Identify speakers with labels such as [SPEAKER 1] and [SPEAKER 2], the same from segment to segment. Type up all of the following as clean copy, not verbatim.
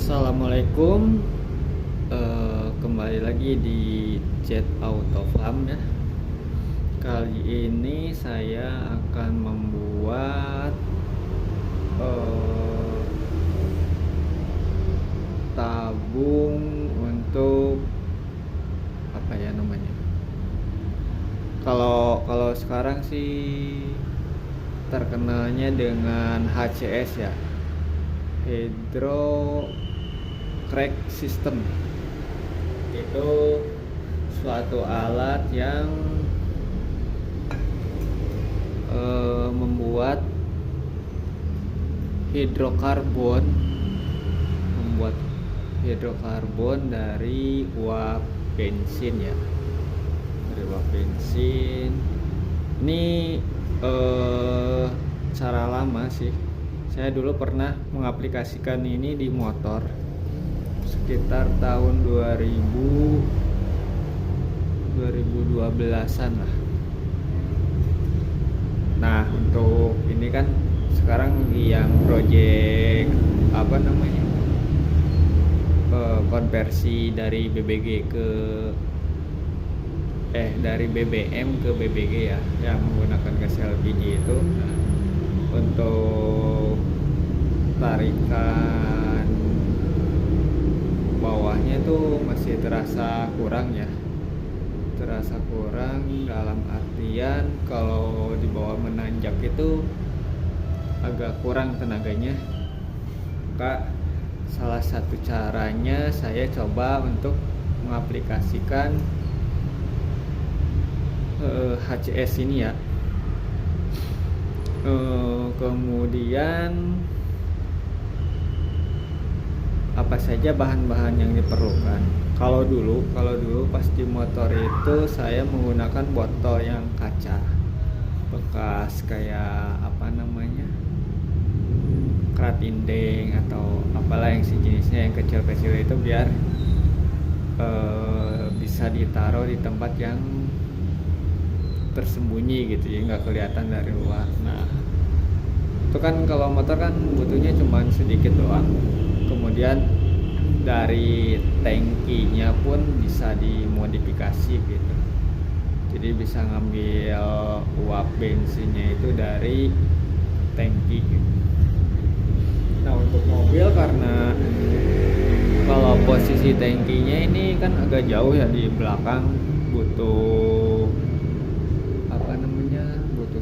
[SPEAKER 1] Assalamualaikum. Kembali lagi di Chat Auto Farm ya. Kali ini saya akan membuat eh, tabung untuk apa ya namanya? Kalau sekarang sih terkenalnya dengan HCS ya, Hydro Crack System. Itu suatu alat yang membuat hidrokarbon membuat hidrokarbon dari uap bensin ya, dari uap bensin. Ini cara lama sih. Saya dulu pernah mengaplikasikan ini di motor sekitar tahun 2012-an lah. Nah, untuk ini kan sekarang yang project apa namanya? Konversi dari dari BBM ke BBG ya, yang menggunakan gas LPG itu. Nah, untuk tarikan bawahnya tuh masih terasa kurang ya, terasa kurang dalam artian kalau di bawah menanjak itu agak kurang tenaganya. Maka salah satu caranya saya coba untuk mengaplikasikan HCS ini ya. Kemudian apa saja bahan-bahan yang diperlukan. Kalau dulu pas di motor itu saya menggunakan botol yang kaca bekas, kayak apa namanya, kerat indeng atau apalah yang sejenisnya yang kecil-kecil itu, biar bisa ditaruh di tempat yang tersembunyi gitu ya, nggak kelihatan dari luar. Nah, itu kan kalau motor kan butuhnya cuma sedikit doang. Kemudian dari tangkinya pun bisa dimodifikasi gitu, jadi bisa ngambil uap bensinnya itu dari tangki gitu. Nah, untuk mobil, karena kalau posisi tangkinya ini kan agak jauh ya di belakang, butuh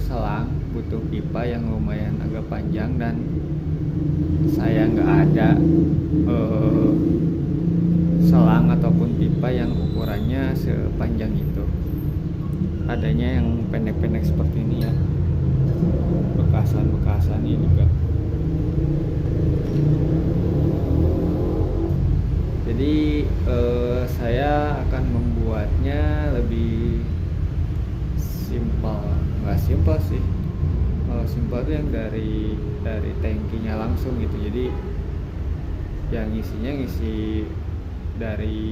[SPEAKER 1] selang, butuh pipa yang lumayan agak panjang, dan saya nggak ada selang ataupun pipa yang ukurannya sepanjang itu. Adanya yang pendek-pendek seperti ini ya, bekasan ini juga. Jadi saya akan membuatnya lebih simpel. Nggak simpel sih, kalau simpel tuh yang dari tangkinya langsung gitu. Jadi yang ngisi dari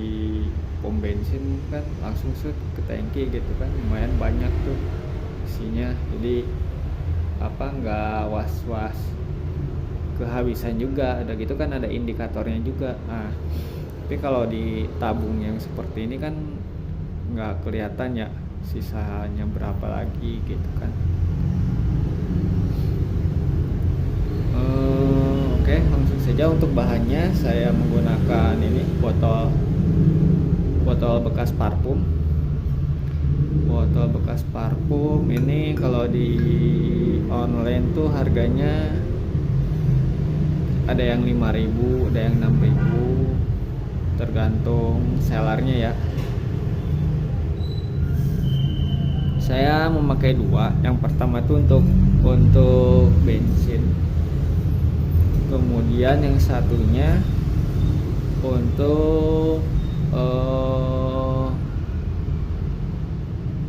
[SPEAKER 1] pom bensin kan langsung shoot ke tangki gitu kan, lumayan banyak tuh isinya. Jadi nggak was-was kehabisan juga, ada gitu kan, ada indikatornya juga. Nah, tapi kalau di tabung yang seperti ini kan nggak kelihatan ya sisanya berapa lagi gitu kan. Oke, langsung saja. Untuk bahannya saya menggunakan ini botol bekas parfum ini. Kalau di online tuh harganya ada yang 5.000, ada yang 6.000, tergantung sellernya ya. Saya memakai dua. Yang pertama itu untuk bensin, kemudian yang satunya untuk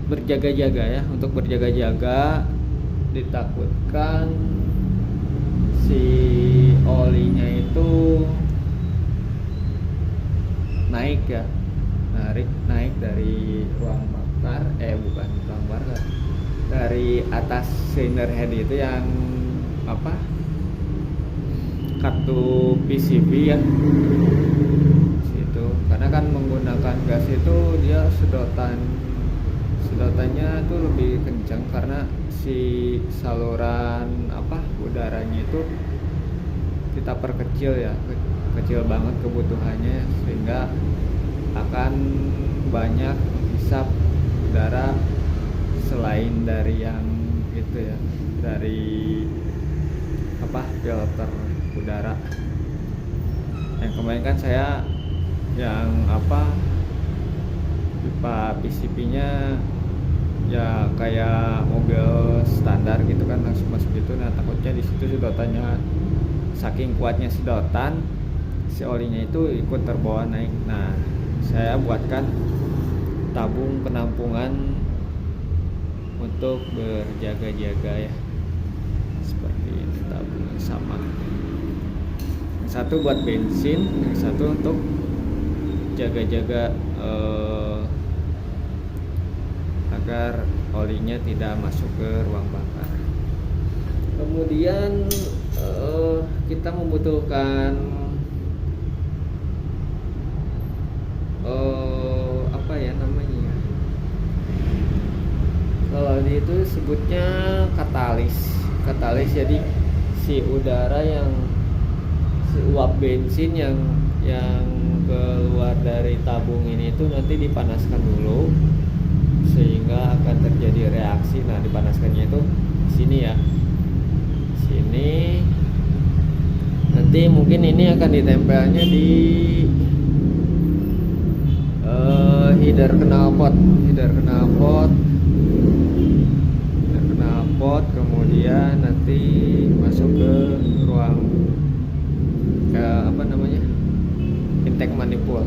[SPEAKER 1] berjaga-jaga ya. Untuk berjaga-jaga, ditakutkan si olinya itu naik ya, naik dari ruang bakar, bukan ruang bakar, dari atas cylinder head itu yang kartu PCB ya situ, karena kan menggunakan gas itu dia sedotannya itu lebih kencang karena si saluran udaranya itu kita perkecil ya, kecil banget kebutuhannya, sehingga akan banyak menghisap udara selain dari yang itu ya, dari filter udara. Yang kemarin kan saya yang pipa PCP-nya ya kayak mobil standar gitu kan, langsung masuk gitu. Nah takutnya di situ sedotannya saking kuatnya sedotan, si olinya itu ikut terbawa naik. Nah saya buatkan tabung penampungan untuk berjaga-jaga ya, seperti ini tabung yang sama. Yang satu buat bensin, yang satu untuk jaga-jaga agar olinya tidak masuk ke ruang bakar. Kemudian kita membutuhkan apa ya namanya, kalau itu sebutnya katalis. Jadi si udara si uap bensin yang keluar dari tabung ini itu nanti dipanaskan dulu sehingga akan terjadi reaksi. Nah dipanaskannya itu sini ya, sini. Nanti mungkin ini akan ditempelnya di header knalpot, kemudian nanti masuk ke ruang intake manifold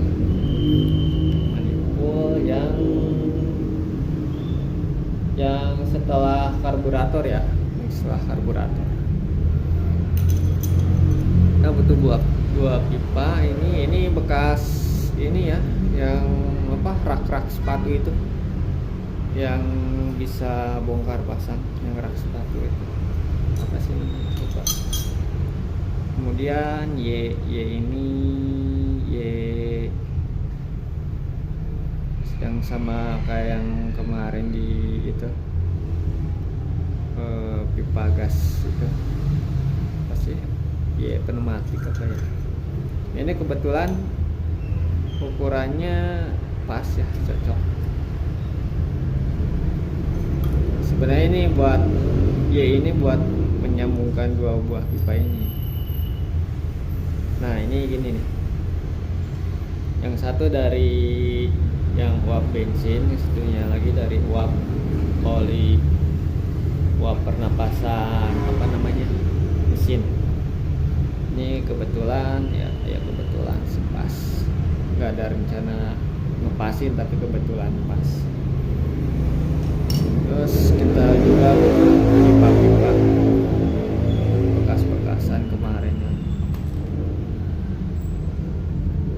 [SPEAKER 1] yang setelah karburator ya, kita butuh dua pipa. Ini bekas ini ya, yang rak sepatu itu yang bisa bongkar pasang, yang rak sepatu itu apa sih namanya, lupa. Kemudian Y yang sama kayak yang kemarin di itu pipa gas itu pasti Y pneumatik apa ya. Ini kebetulan ukurannya pas ya, cocok. Sebenarnya ini buat menyambungkan dua buah pipa ini. Nah ini gini nih, yang satu dari yang uap bensin, yang satunya lagi dari uap oli, uap pernapasan mesin. Ini kebetulan ya kebetulan pas, nggak ada rencana ngepasin tapi kebetulan pas. Terus kita juga pipa-pipa bekas-bekasan kemarin ya.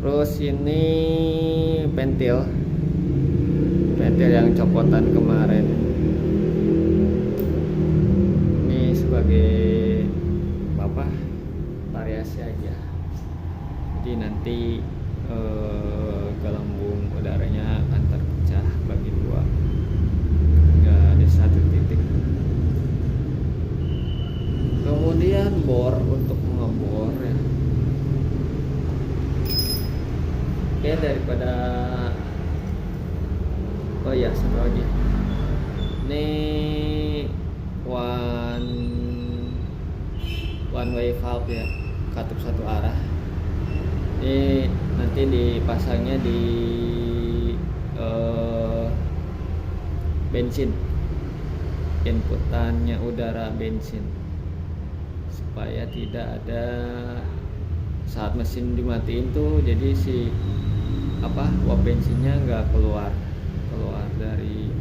[SPEAKER 1] Terus ini pentil yang copotan kemarin. Ini sebagai variasi aja. Jadi nanti gelembung udaranya akan terpecah bagi dua, nggak ada satu titik. Kemudian bor untuk ngebor ya. Oke, daripada satu lagi. Ini one way valve ya, katup satu arah. Ini nanti dipasangnya di bensin, inputannya udara bensin, supaya tidak ada saat mesin dimatiin tuh, jadi si uap bensinnya nggak keluar dari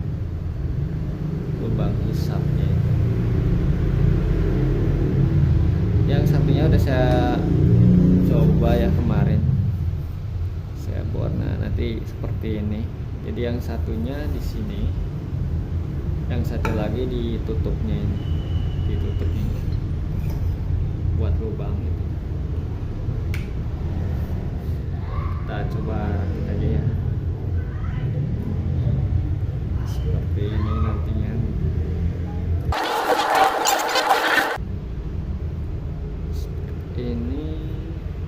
[SPEAKER 1] lubang hisapnya itu. Yang satunya udah saya coba ya kemarin, saya bor. Nah nanti seperti ini. Jadi yang satunya di sini, yang satu lagi ditutupnya ini buat lubang itu. coba rakit aja ya. Seperti ini nantinya. Seperti ini.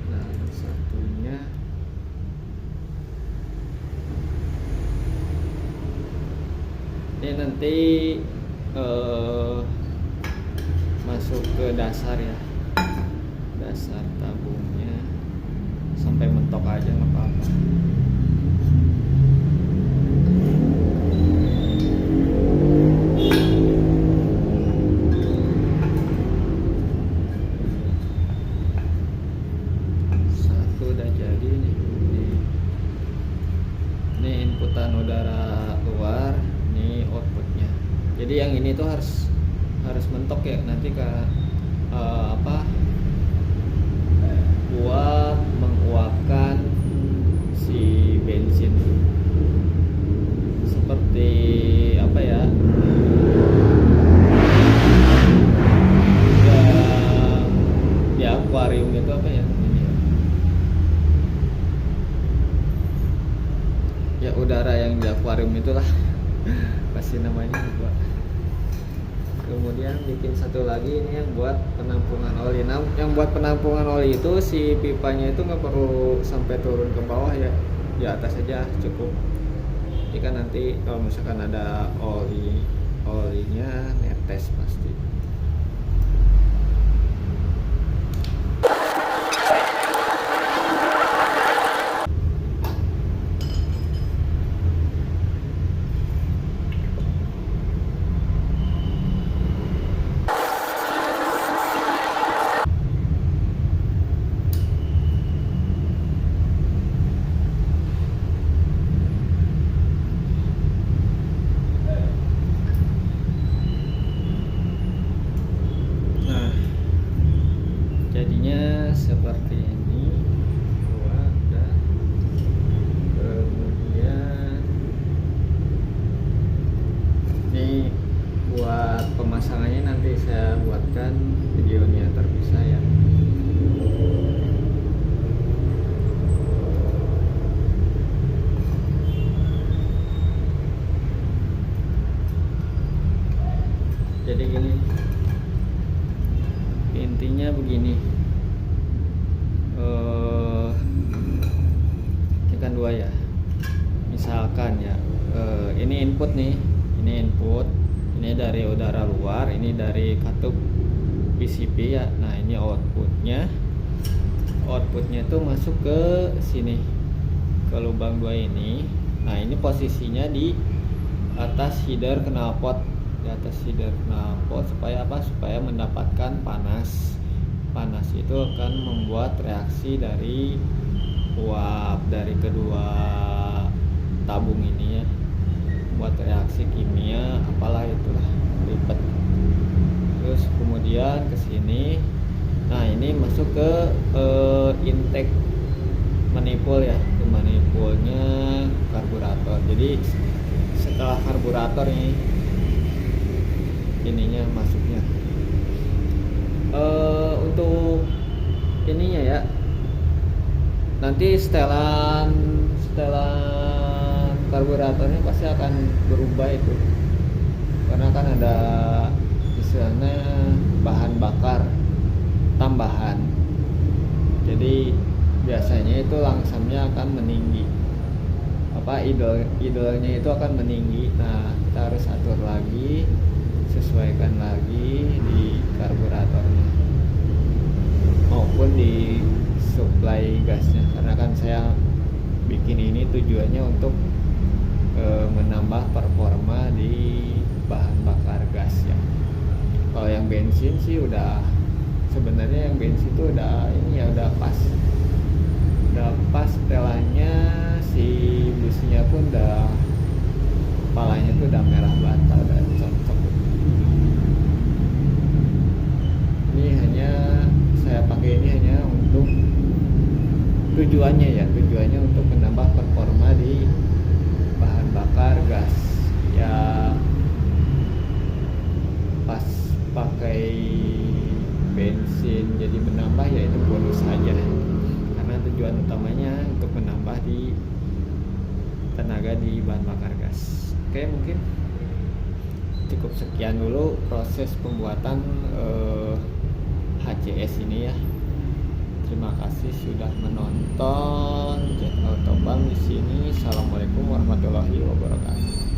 [SPEAKER 1] Nah, satunya ini nanti masuk ke dasar ya, dasar tabungnya sampai mentok aja nggak apa-apa. Satu udah jadi nih. Ini inputan udara luar, ini outputnya. Jadi yang ini tuh harus mentok ya, nanti buat menguapkan si bensin seperti apa ya, di akuarium itu apa ya ini ya, udara yang di akuarium itulah pasti namanya lupa. Kemudian bikin satu lagi ini yang buat penampungan oli. Nah, yang buat penampungan oli itu si pipanya itu nggak perlu sampai turun ke bawah ya, di atas saja cukup. Jadi kan nanti kalau misalkan ada olinya netes pasti. Jadinya seperti ini. Kemudian ini buat pemasangannya nanti saya buatkan videonya terpisah ya. Jadi gini, intinya begini, ini kan dua ya, misalkan ya, ini input nih, ini dari udara luar, ini dari katup PCB ya. Nah, ini outputnya itu masuk ke sini, ke lubang dua ini. Nah, ini posisinya di atas header knalpot, supaya apa? Supaya mendapatkan panas itu akan membuat reaksi dari uap dari kedua tabung ini ya, buat reaksi kimia apalah itulah, ribet. Terus kemudian ke sini. Nah, ini masuk ke intake manifold ya, ke manifoldnya karburator. Jadi setelah karburator ininya masuknya. Untuk ininya ya, nanti setelan karburatornya pasti akan berubah itu, karena kan ada istilahnya bahan bakar tambahan. Jadi biasanya itu langsamnya akan meninggi, idolnya itu akan meninggi. Nah, kita harus atur lagi, sesuaikan lagi di karburatornya maupun di suplai gasnya, karena kan saya bikin ini tujuannya untuk menambah performa di bahan bakar gas ya. Kalau yang bensin sih sebenarnya yang bensin itu udah pas setelannya, si busnya pun kepalanya tuh udah merah bata, udah cocok. Ini saya pakai ini hanya untuk tujuannya untuk menambah performa di bahan bakar gas ya. Pas pakai bensin jadi menambah ya itu bonus saja, karena tujuan utamanya untuk menambah menambah di tenaga di bahan bakar gas. Oke, mungkin cukup sekian dulu proses pembuatan HCS ini ya. Terima kasih sudah menonton Chat Autobam di sini. Assalamualaikum warahmatullahi wabarakatuh.